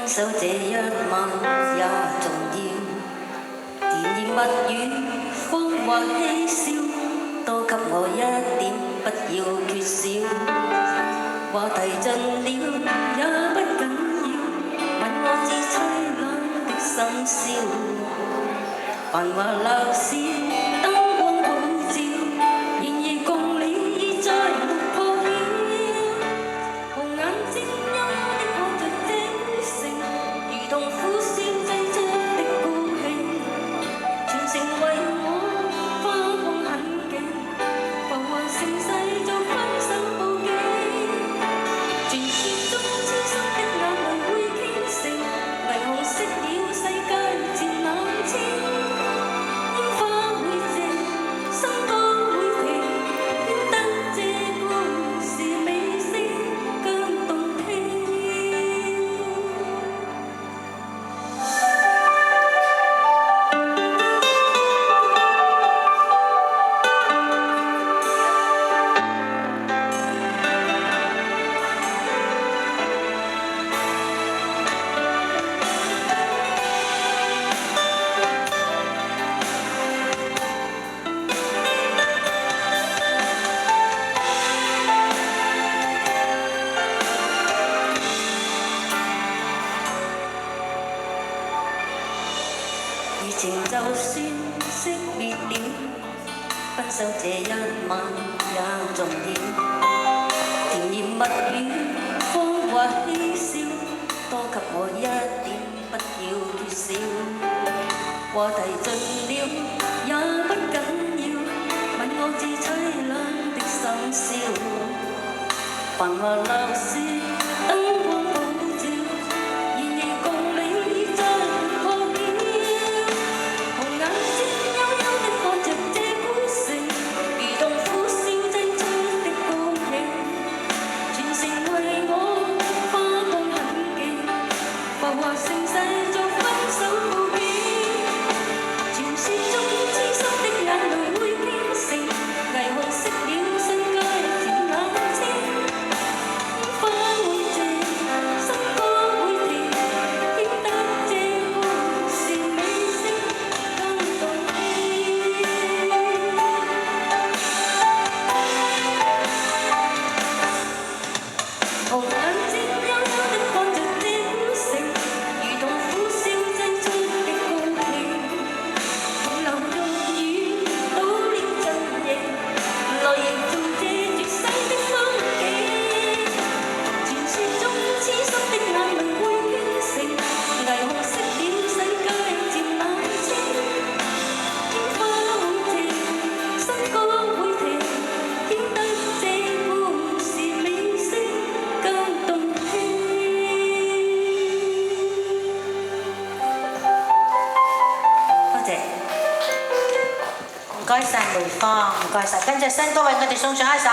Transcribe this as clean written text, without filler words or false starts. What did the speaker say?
手這一晚也重要，甜言蜜語謊話嬉笑，多給我一點，不要缺少。話題盡了也不緊要，吻我至凄冷的深宵。繁華鬧市燈光普照，然而共你已再沒破曉。紅眼睛幽幽的看着這城，如同苦笑製作的高興，全城為我花光很勁，浮華盛世做分手報警。傳說中痴心的眼淚會傾城，霓虹熄了世界漸冷清。情就算熄滅了，分手這一晚也重要。甜言蜜語，謊話嬉笑，多給我一點，不要缺少。話題盡了也不緊要，吻我至凄冷的深宵。繁華鬧市燈光普照，然而共你已再沒破曉。紅眼睛幽幽的看着這孤城，如同苦笑製作的高興，全城為我花光很勁，浮華盛世做分手報警。傳說中痴心的眼淚會傾城，霓虹熄了世界漸冷清。花會謝，新歌會停，顯得這故事尾聲更動聽。紅眼睛幽幽的看着這孤城，如同苦笑製作的高興，同流用語倒了陣營，來營造這絕世的風景。傳說中痴心的眼淚會傾城，霓虹熄了世界漸冷清。櫻花會謝，新歌會停，顯得這故事尾聲更動聽。多謝，唔該晒梅芳，唔該晒。跟住新歌為我哋送上一首